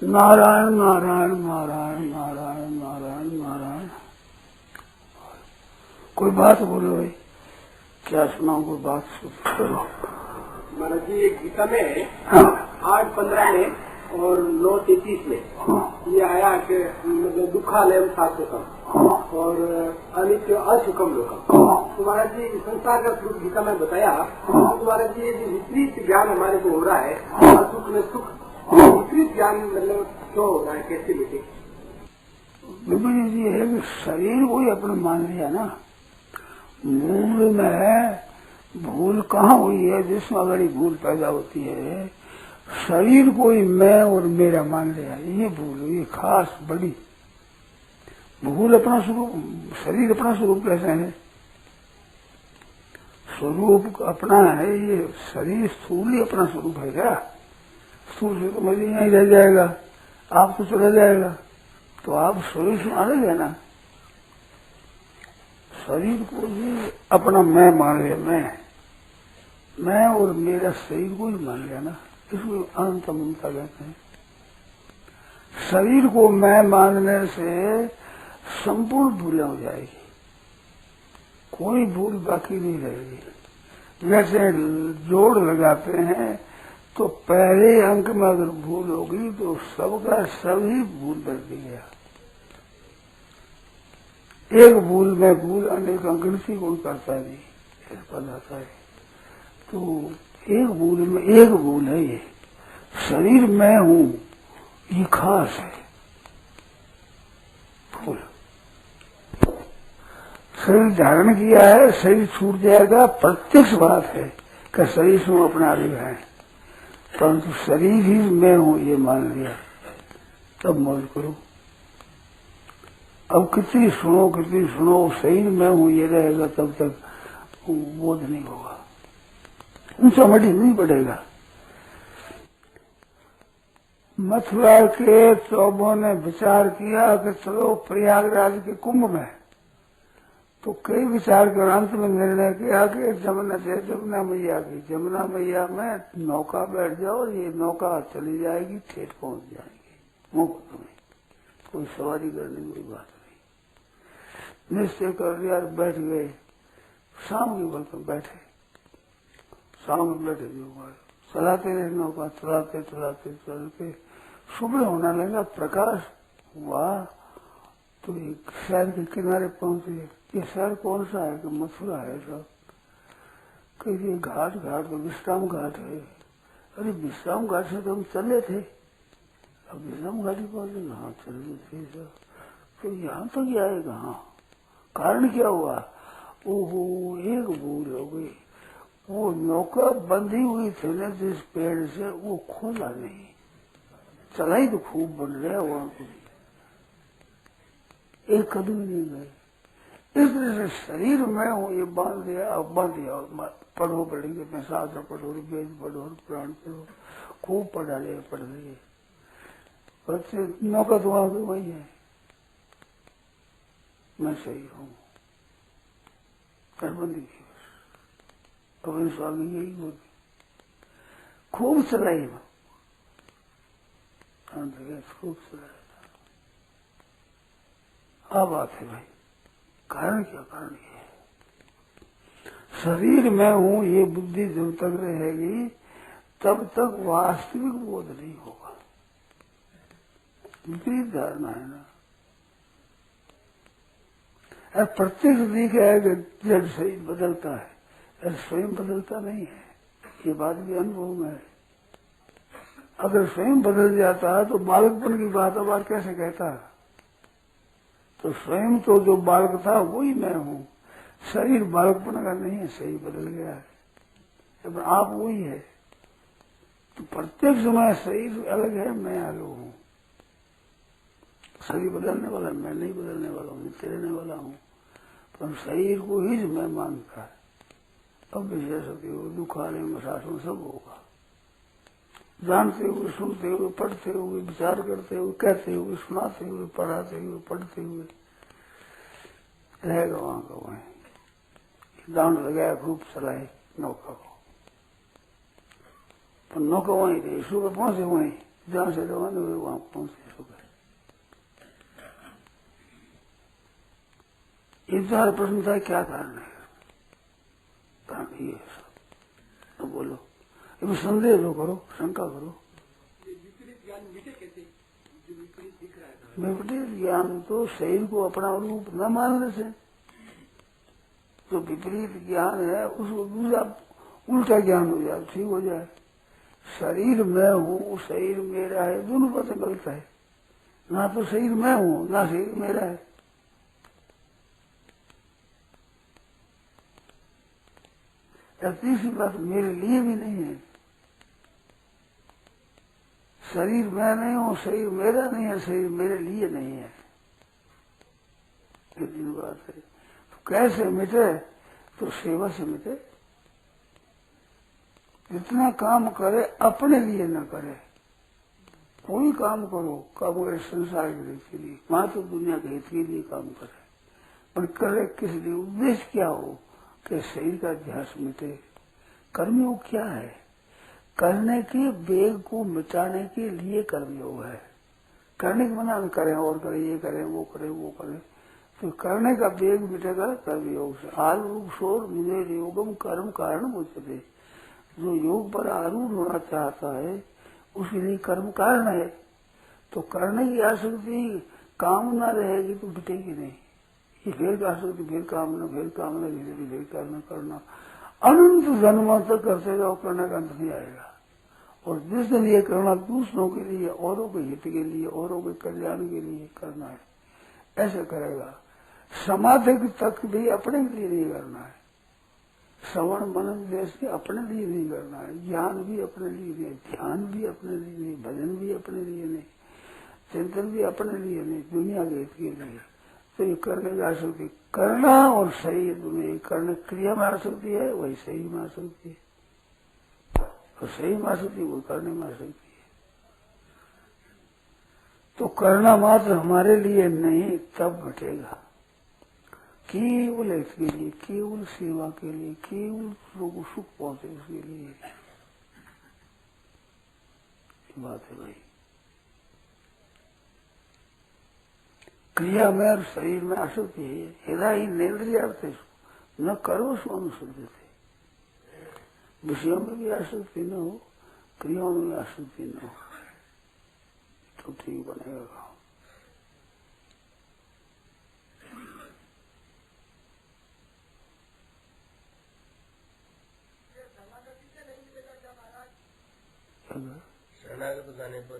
नारायण नारायण नारायण नारायण नारायण नारायण। कोई बात बोलो भाई, क्या सुनाओ, कोई बात करो। महाराज जी, एक गीता में हाँ 8:15 में और 9:33 में ये आया कि मतलब दुखालयम शाश्वतम और अनित्य असुखम लोकम। तो महाराज जी संसार का स्वरूप गीता में बताया। तो महाराज जी, ये जो विपरीत ज्ञान हमारे को हो रहा है, असुख में सुख, विपरीत ज्ञान मतलब क्यों हो रहा है, कैसे बेटे? विपरीत ये है कि शरीर को ही अपने मान लिया ना। मूल में भूल कहाँ हुई है, जिसमें अगर भूल पैदा होती है, शरीर को ही मैं और मेरा मान लिया, ये भूल हुई, ये खास बड़ी भूल। अपना स्वरूप, शरीर अपना स्वरूप कैसे है? स्वरूप अपना है, ये शरीर स्थूल ही अपना स्वरूप है क्या? स्थूल से तो मजे यहीं रह जाएगा, आप तो चला जाएगा, तो आप शरीर से मानेंगे ना। शरीर को ही अपना मैं मान लिया, मैं और मेरा शरीर को ही मान लिया ना, इसको अनंत ममता कहते हैं। शरीर को मैं मानने से संपूर्ण भूलें हो जाएगी, कोई भूल बाकी नहीं रहेगी। जैसे जोड़ लगाते हैं तो पहले अंक में अगर भूल होगी तो सबका सभी भूल कर दिया। एक भूल में भूल अनेक अंकसी गुण करता नहीं, ऐसा आता है। तो एक भूल में एक भूल है, ये शरीर मैं हूं, ये खास है भूल। शरीर धारण किया है, शरीर छूट जाएगा, प्रत्यक्ष बात है कि शरीर से अपना भी है, परंतु शरीर ही मैं हूं ये मान लिया, तब मौज करो। अब कितनी सुनो, शरीर मैं हूं ये रहेगा, तब तक बोध नहीं होगा, ऊंचा मटी नहीं बढ़ेगा। मथुरा के चौबों ने विचार किया कि चलो प्रयागराज के कुंभ में, तो कई विचार कर अंत में निर्णय किया कि जमुना मैया की, जमुना मैया में नौका बैठ जाओ, ये नौका चली जाएगी, ठेठ पहुंच जाएगी मुफ्त में, कोई सवारी करने की कोई बात नहीं। निश्चय कर दिया, बैठ गए। शाम के वक्त बैठे, शाम में बैठे जो चलाते रहे नौका, चलाते चलाते चलते सुबह होने लगा, प्रकाश हुआ तो एक शहर के किनारे पहुंचे। ये शहर कौन सा है? कि मथुरा है सब। कहिए घाट तो विश्राम घाट है। अरे विश्राम घाट से तो हम चले थे, अब विश्राम घाटी पहुंचे। हाँ चले थे सर, तो यहाँ तक आए कहाँ? कारण क्या हुआ? ओहो, एक भूल हो गई, वो नौका बंधी हुई थी ना जिस पेड़ से, वो खोला नहीं, चलाई तो खूब बन रहा वहां को, एक कदम नहीं गए। इस तरह से शरीर मैं हूं ये बांध दिया। अब बांध दिया, पढ़ो पढ़ेंगे, मैं शास्त्र पढ़ो, वेद पढ़ो, पुराण पढ़ो, खूब पढ़ा लिया, पढ़ लिए, बच्चे नौका तो वहां तो वही है, मैं सही हूं, करबंदी की बस। अब स्वामी यही होगी, खूब चलाई, खूब चलाया। अब बात है भाई, कारण क्या? कारण ये है, शरीर में हूं ये बुद्धि जब तक रहेगी तब तक वास्तविक बोध नहीं होगा। विपरीत धारणा है ना। प्रत्यक्ष दिख है कि जब शरीर बदलता है, स्वयं बदलता नहीं है, ये बात भी अनुभव में है। अगर स्वयं बदल जाता है तो बालकपन की बात अब बात कैसे कहता है? तो स्वयं तो जो बालक था वही मैं हूं, शरीर बालकपन का नहीं है, शरीर बदल गया है, जब आप वही है। तो प्रत्यक्ष में शरीर अलग है, मैं अलग हूं। शरीर बदलने वाला, मैं नहीं बदलने वाला हूं, नहीं रहने वाला हूं, पर शरीर को ही मैं मानता है। अब विशेष दुखालय में शासन सब होगा, जानते हुए, सुनते हुए, पढ़ते हुए, विचार करते हुए, कहते हुए, सुनाते हुए, पढ़ाते हुए, पढ़ते हुए रहेगा वहां का वहीं। दांड लगाया, खूब चलाए नौका को, पर नौका वहीं रही, सुबह पहुंचे वहीं, जहाँ से रवाना हुए वहां पहुंचे हो गए। ये तुम्हारा प्रश्न था क्या कारण है? कारण ये सब तो बोलो, इसमें संदेह लो, करो, शंका करो। विपरीत ज्ञान मिटे कैसे? जो विपरीत दिख रहा है, विपरीत ज्ञान तो शरीर को अपना रूप न मानने से। जो विपरीत ज्ञान है उसको दूसरा उल्टा ज्ञान हो जाए, ठीक हो जाए। शरीर मैं हूँ, शरीर मेरा है, दोनों बातें गलत है। ना तो शरीर मैं हूँ, ना शरीर मेरा है। तीसरी बात मेरे लिए भी नहीं है। शरीर मैं नहीं हूँ, शरीर मेरा नहीं है, शरीर मेरे लिए नहीं है। ये दिन बात है। तो कैसे मिटे? तो सेवा से मिटे। जितना काम करे अपने लिए न करे। कोई काम करो, काम करे संसार के हित के लिए, वहां तो दुनिया के हित के लिए काम करे, पर करे किस लिए? उद्देश्य क्या हो कि शरीर का अध्यास मिटे। कर्मयोग क्या है? करने के वेग को मिटाने के लिए कर्मयोग है। करने के मना करें और करें, ये करें, वो करें, वो करें, तो करने का वेग मिटेगा कर्मयोग से। आरूढ़ शोर मुझे योगम कर्म कारण मुझते। जो योग पर आरूढ़ होना चाहता है उसके लिए कर्म कारण है। तो करने की आसक्ति कामना रहेगी तो मिटेगी नहीं। ये फिर आसक्ति, फिर कामना, फिर कामना, धीरे धीरे करना अनंत जन्मों तक करते जाओ, करने का अंत नहीं आएगा। और जिस दिन ये करना दूसरों के लिए, औरों के हित के लिए, औरों के कल्याण के लिए करना है, ऐसे करेगा। समाधि तक भी अपने के लिए नहीं करना है। श्रवण मनन जैसे अपने लिए नहीं करना है। ज्ञान भी अपने लिए नहीं, ध्यान भी अपने लिए नहीं, भजन भी अपने लिए नहीं, चिंतन भी अपने लिए नहीं, दुनिया के हित के लिए। तो ये करने की आसक्ति, करना और सही दोनों, करने क्रिया में आसक्ति है, वही सही में आसक्ति है। और सही में आसक्ति, वो करने में आसक्ति है। तो करना मात्र हमारे लिए नहीं, तब घटेगा। केवल इसके लिए, केवल सेवा के लिए, केवल दूसरों को सुख पहुंचे उसके लिए बात है भाई। क्रिया में और शरीर में आसक्ति है। हृदय नेन्द्रियार्थ न करो सो अनुसुद्धि थे। विषयों में भी आसक्ति न हो, क्रियाओं में भी आसक्ति न हो, तो ठीक बनेगा। शरणागत जाने पर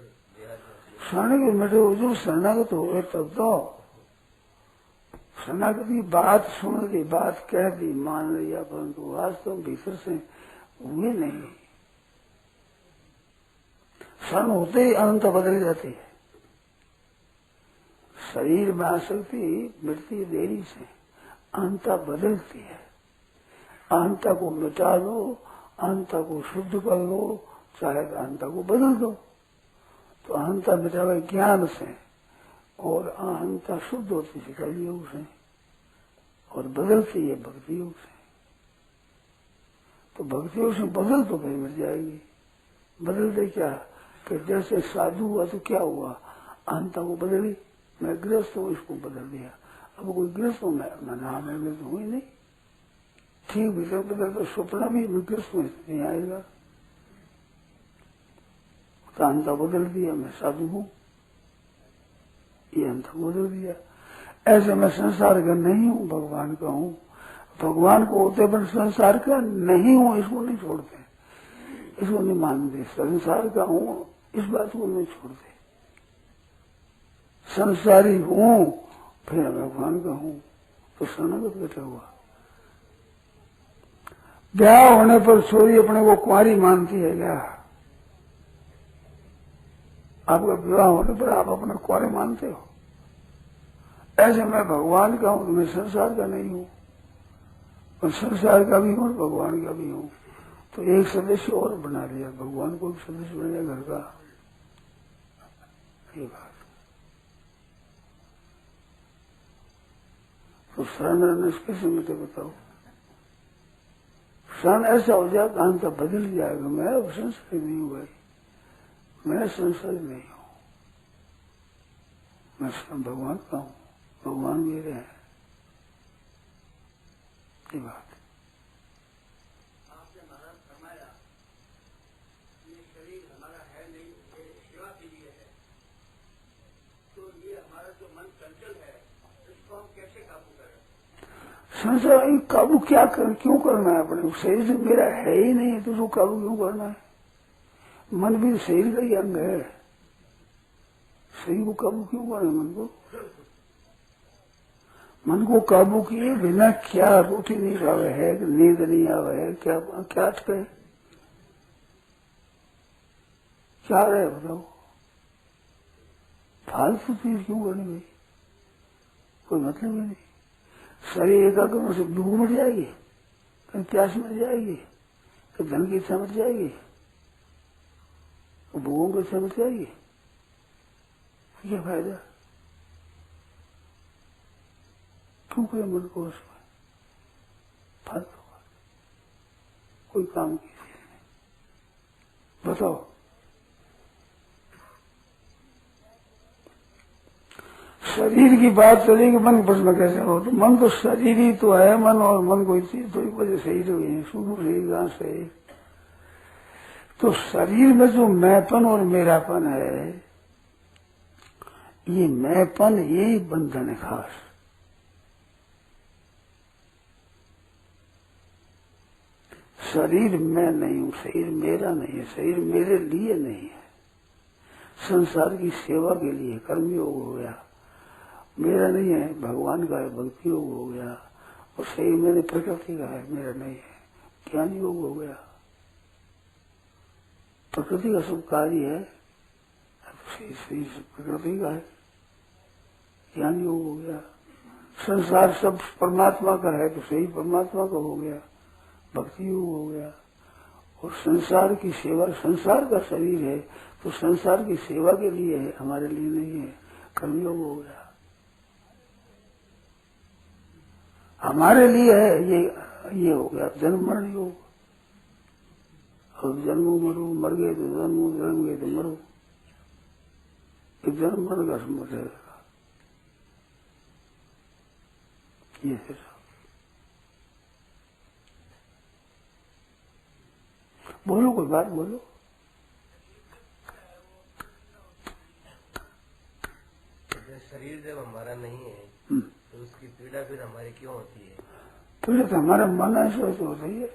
शरणागत मिटे, जो शरणागत हो गए तब तो शरणागत की बात सुन ली, बात कह दी, मान लिया, परंतु वास्तव में भीतर से हुए नहीं। शरण होते ही अनंत बदल जाती है। शरीर में आसक्ति मिटती देरी से, अनंता बदलती है। अनंता को मिटा लो, अनंता को शुद्ध कर लो, चाहे अहंता को बदल दो। तो अहंता मिटावे ज्ञान से, और अहंता शुद्ध होती है कर्म योग से, और बदलती है भक्ति योग से। तो भक्ति योग से बदल तो फिर मिट जाएगी। बदल दे क्या कि जैसे साधु हुआ तो क्या हुआ, अहंता को बदली। मैं गृहस्थ हूँ, इसको बदल दिया। अब कोई गृहस्थ हूँ, मैं नाम है तो हुई नहीं। ठीक भीतर बदल तो सपना भी गृहस्थ में नहीं आएगा। अहंता बदल दिया, मैं साधु हूँ, ये अहंता बदल दिया। ऐसे मैं संसार का नहीं हूँ, भगवान का हूँ। भगवान को होते पर संसार का नहीं हूँ, इसको नहीं छोड़ते, इसको नहीं मानते। संसार का हूँ, इस बात को नहीं छोड़ते। संसारी हूँ, फिर भगवान का हूँ, तो शरणागत बैठा हुआ। ब्याह होने पर छोरी अपने को कुंवारी मानती है क्या? आपका विवाह होने पर आप अपना कुंवारे मानते हो? ऐसे मैं भगवान का हूं, मैं संसार का नहीं हूं, और संसार का भी हूं और भगवान का भी हूं। तो एक सदस्य और बना लिया, भगवान को भी सदस्य बन गया घर का। ये बात तो शरण कैसे मिटे बताओ? शरण ऐसा हो जाए, अहंता बदल जाएगा। मैं अब संसारी नहीं हुआ, मैं संसार नहीं हूँ, मैं स्वयं भगवान का हूँ, भगवान मेरे हैं। ये बात आपने महाराज फरमाया ये शरीर हमारा है नहीं, ये सेवा के लिए है, तो ये हमारा जो मन चंचल है इसको हम कैसे काबू करें? संसार काबू क्या कर, क्यों करना है अपने? शरीर से मेरा है ही नहीं तो उसको काबू क्यों करना है? मन भी शरीर का ही अंग है, शरीर को काबू क्यों करना है? मन को काबू किए बिना क्या रोटी नहीं खावे है, नींद नहीं आवे है, क्या क्या अटके, क्या रहे बताओ? फालतू चीज क्यों करनी भाई? कोई मतलब ही नहीं। शरीर एकाग्र से भूख मर जाएगी, कहीं प्यास मर जाएगी, कहीं धन की इच्छा मर जाएगी, भूखों की इच्छा मर जाएगी, क्या फायदा? क्यों करे मन को उसमें? फालतू बात, कोई काम की चीज नहीं। बताओ, शरीर की बात चलेगी, मन प्रश्न कैसे हो? तो मन तो शरीर ही तो है, मन और मन कोई चीज तो एक वजह शरीर हुई है, शुरू शरीर कहां शरीर? तो शरीर में जो मैंपन और मेरापन है, ये मैंपन यही बंधन है खास। शरीर मैं नहीं हूं, शरीर मेरा नहीं है, शरीर मेरे लिए नहीं है, संसार की सेवा के लिए कर्मयोग हो गया, मेरा नहीं है, भगवान का है, भक्ति योग हो गया, और शरीर मेरे प्रकृति का है, मेरा नहीं है, ज्ञान योग हो गया। प्रकृति का सब कार्य है, शरीर प्रकृति का है, ज्ञान योग हो गया। संसार सब परमात्मा का है तो शरीर परमात्मा का हो गया, भक्ति योग हो गया। और संसार की सेवा, संसार का शरीर है तो संसार की सेवा के लिए है, हमारे लिए नहीं है, कर्मयोग हो गया। हमारे लिए है ये हो गया जन्म मरण योग। अब जन्मो मरो, मर गए तो जन्मो, जन्म गए तो मरो, जन्म मरण का समझ है ये है। बोलो, कोई बात बोलो। शरीर जब हमारा नहीं है तो उसकी पीड़ा फिर हमारी क्यों होती है? पीड़ा तो हमारा मन ऐसा हो रही है,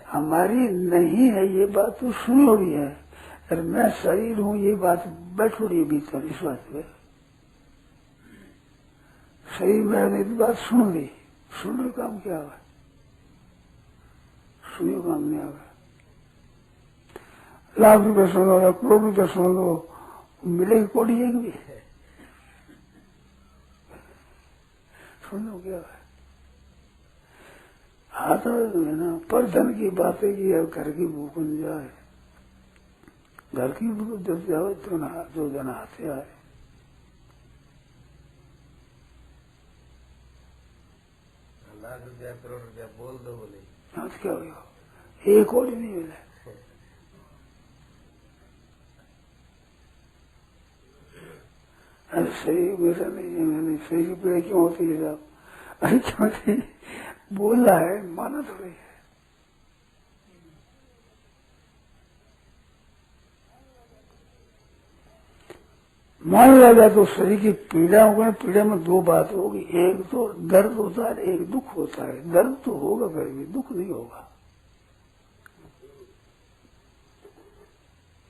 हमारी नहीं है ये बात तो सुनी हो रही है, अरे मैं शरीर हूँ ये बात बैठ हो रही है भीतर, इस बात पे शरीर में रहने की बात सुन ली, सुनने काम क्या हुआ? सुनियो काम नहीं आवे। लाख रुपये सुन लो या करोड़ रुपये सुन लो, मिलेगी कोड़ी एक भी? सुन लो क्या है? हाथ है ना, पर धन की बातें की है, घर की भूख बन जाए, घर की भूख जब जाओ जो जन आते आए। लाख रुपया करोड़ रुपया बोल दो, बोले आज क्या हुआ? एक और नहीं मिला। अरे शरीर मेरा नहीं है, मैंने शरीर पीड़ा क्यों होती है साहब? अरे क्यों नहीं बोल रहा है, माना थोड़ी है। मान लिया जाए तो शरीर की पीड़ा होगी, पीड़ा में दो बात होगी, एक तो दर्द होता है, एक दुख होता है। दर्द तो होगा फिर भी, दुख नहीं होगा।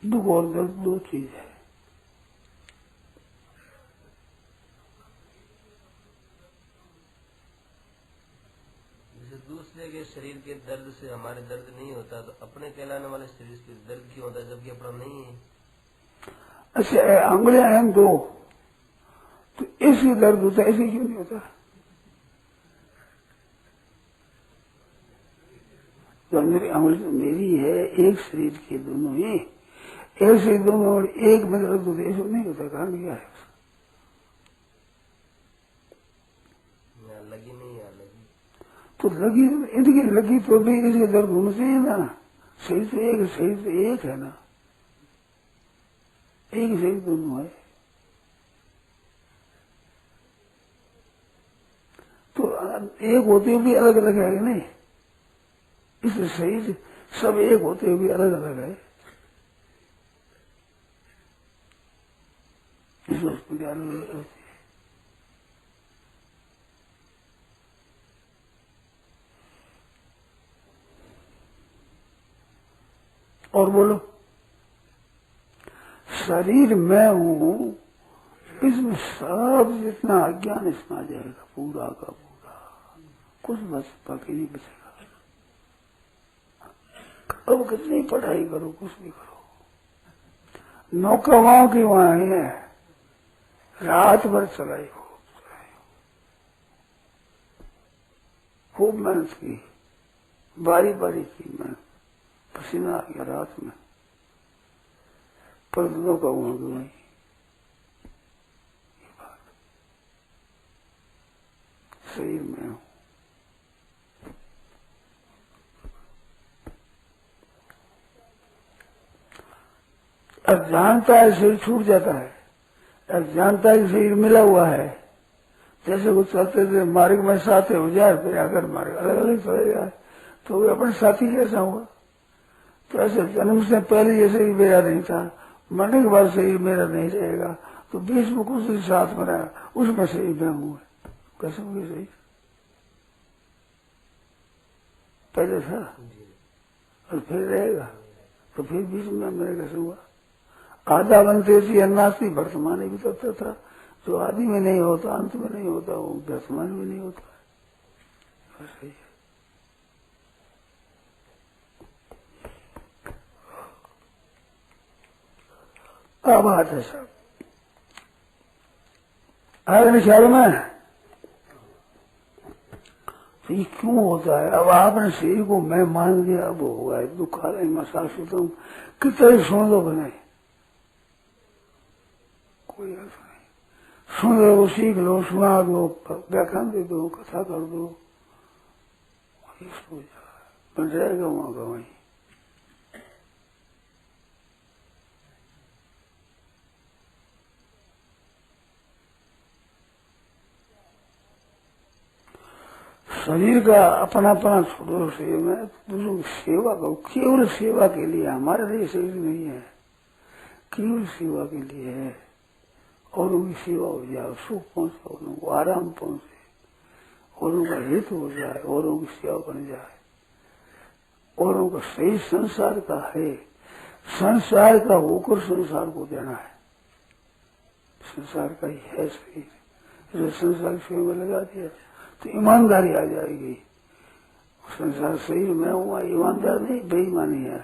दुख और दर्द दो चीज है। दूसरे के शरीर के दर्द से हमारे दर्द नहीं होता तो अपने कहलाने वाले शरीर के दर्द क्यों होता है जबकि अपना नहीं है? अच्छा, अंगुलियां हैं दो तो ऐसी दर्द होता है, ऐसे क्यों नहीं होता? जो मेरी अंगुली मेरी है, एक शरीर के दोनों ही ऐसे दोनों, और एक में दर्द होता है, ऐसा नहीं होता। कारण क्या है? लगी नहीं है, लगी तो लगी, इनकी लगी तो भी इसके दर्द होना चाहिए ना। शरीर तो एक, शरीर तो एक है ना। एक शरीर दोनों है। तो एक होते हुए भी अलग अलग है कि नहीं? इस शरीर सब एक होते हुए भी अलग अलग है। इस वस्तु की अलग अलग होती है। और बोलो, शरीर मैं हूं, इसमें सब जितना अज्ञान इसमें आ जाएगा, पूरा का पूरा, कुछ बस बाकी नहीं बचेगा। अब कितनी पढ़ाई करो, कुछ भी करो। नौका वहां की वहां है, रात भर चलाई हो, खूब मेहनत की, बारी बारी की मेहनत, पसीना आ गया रात में, पर नौका वहां की वहीं। शरीर में हूं, अब जानता है शरीर छूट जाता है, अब जानता है शरीर मिला हुआ है। जैसे कुछ चलते थे मार्ग में साथ हो जाए, फिर अगर मार्ग अलग अलग चले जाए तो वे अपने साथी कैसा हुआ? तो ऐसे जन्म से पहले ये शरीर मेरा नहीं था, मरने के बाद शरीर मेरा नहीं रहेगा, तो बीच में कुछ ही साथ में रहा, उसमें शरीर मैं हूं। कैसे हुए शरीर? पहले था और फिर रहेगा, तो फिर बीच में मेरे कैसे हुआ? आधा बनते थी अन्नास्ती, वर्तमान भी तत्व था, जो आदि में नहीं होता, अंत में नहीं होता, वो वर्तमान में नहीं होता। ऐसे ही क्या बात है साहब? आगे ख्याल में तो ये क्यों होता है? अब आपने शरीर को मैं मान लिया, अब होगा दुखालय में शाश्वतम, कितने सुन दो बने, कोई ऐसा नहीं। सुन लो, सीख लो, सुना दो, व्याख्यान दे दो, कथा कर दो, वही सो जाए, बन जाएगा वहां का वहीं। शरीर का अपना अपना छोड़ो, शरीर में दूसरों की सेवा करो, केवल सेवा के लिए। हमारे लिए शरीर नहीं है, केवल सेवा के लिए है। और उनकी सेवा हो जाए, सुख पहुंचे, और उनको आराम पहुंचे, और उनका हित हो जाए, और उनकी सेवा बन जाए, और उनका सही संसार का है, संसार का होकर संसार को देना है। संसार का ही है शरीर, संसार सेवा में लगा दिया तो ईमानदारी आ जाएगी। संसार शरीर में हुआ, ईमानदार नहीं, बेईमानी है।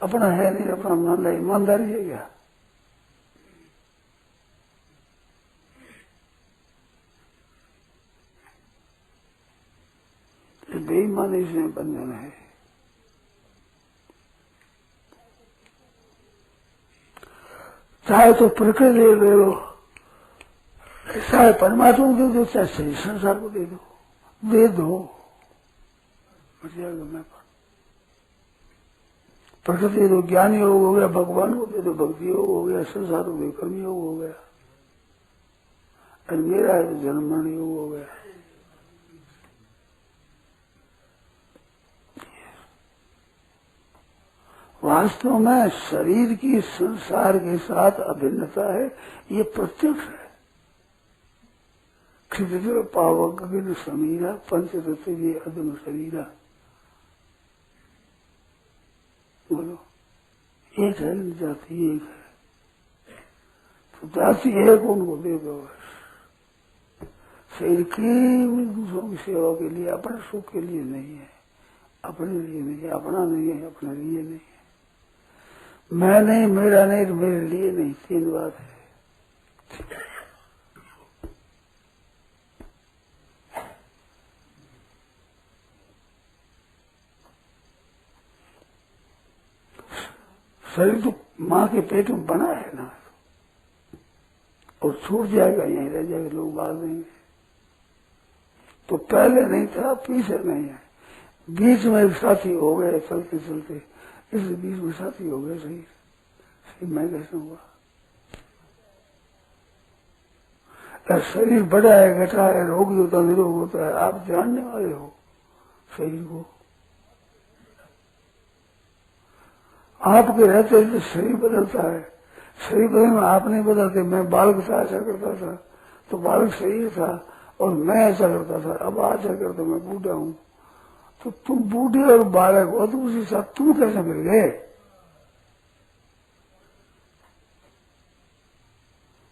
अपना है नहीं, अपना मान रहा, ईमानदारी है क्या? बेईमानी से बंधन है। चाहे तो प्रकृति ले लो, चाहे परमात्मा को दे दो, चाहे सही संसार को दे दो, दे दो, बच जाएगा। मैं प्रकृति दो, ज्ञान योग हो गया, भगवान को दे दो, भक्ति योग हो गया, संसार को दे कर्म योग हो गया, और मेरा है तो जन्म मरण योग हो गया। वास्तव में शरीर की संसार के साथ अभिन्नता है, ये प्रत्यक्ष है। क्षितिज पावक गिन समीरा, पंचतत्व अदम शरीरा। बोलो, एक है, जाति एक है, तो जाति एक उनको दे दो। शरीर केवल दूसरों की सेवा के लिए, अपने सुख के लिए नहीं है, अपने लिए नहीं है, अपना नहीं है, अपने लिए नहीं है। मैं नहीं, मेरा नहीं, तो मेरे लिए नहीं, तीन बात है। शरीर तो माँ के पेट में बना है ना, और छूट जाएगा, यहीं रह जाएगा, लोग बाहर देंगे। तो पहले नहीं था, पीछे नहीं है, बीच में एक साथी हो गए, चलते चलते इस बीच में साथी हो गया शरीर मैं कैसे हुआ? शरीर बड़ा है घटा है, रोगी होता निरोग होता है, आप जानने वाले हो शरीर को। आपके रहते तो शरीर बदलता है, शरीर बदलने में आप नहीं बदलते। मैं बालक था ऐसा करता था तो बालक शरीर था और मैं ऐसा करता था, अब ऐसा करता मैं बूढ़ा हूं। तो तुम बूढ़े और बालक हो तो उसी साथ तुम कैसे मिल गए?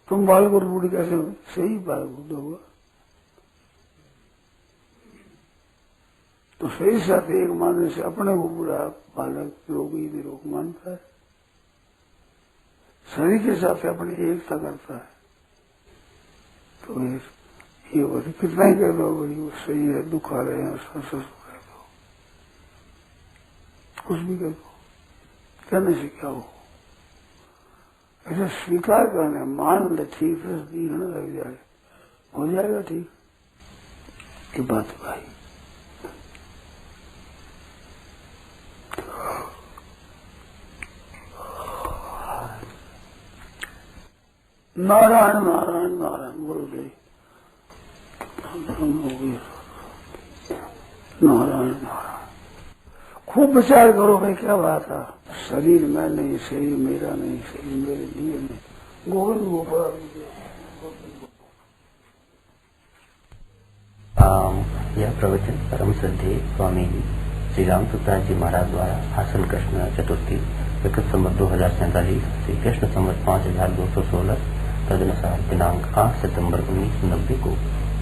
तुम बालक और बूढ़े कैसे? सही बालक बूढ़ा हुआ तो सही साथ एक मानने से अपने को बूढ़ा बालक रोगी निरोग मानता है, शरीर के साथ अपनी एकता करता है। तो ये बोले कितना ही कह दो भाई वो सही है, दुख आ रहे हैं, कह दो, कुछ भी कह दो, कहने से क्या हो? ऐसे स्वीकार करने मान ले, ठीक है, दीहने लग जाए, हो जाएगा ठीक। ये बात भाई नारायण नारायण नारायण बोल गई, नारायण नारायण। खूब विचार करो भाई क्या बात है। शरीर मैं नहीं, शरीर मेरा नहीं, शरीर मेरे लिए नहीं। गोविंद गोपाल यह प्रवचन परम श्रद्धेय स्वामी श्री राम सुखदास जी महाराज द्वारा आसन कृष्ण चतुर्थी विक्रम संवत 2047 श्री कृष्ण संवत 5216 तदनुसार दिनांक 8 सितम्बर 1990 को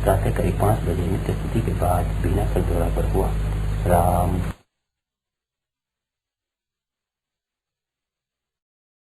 प्रातः करीब 5 बजे नित्य स्तुति के बाद बीना सलदोरा पर हुआ। राम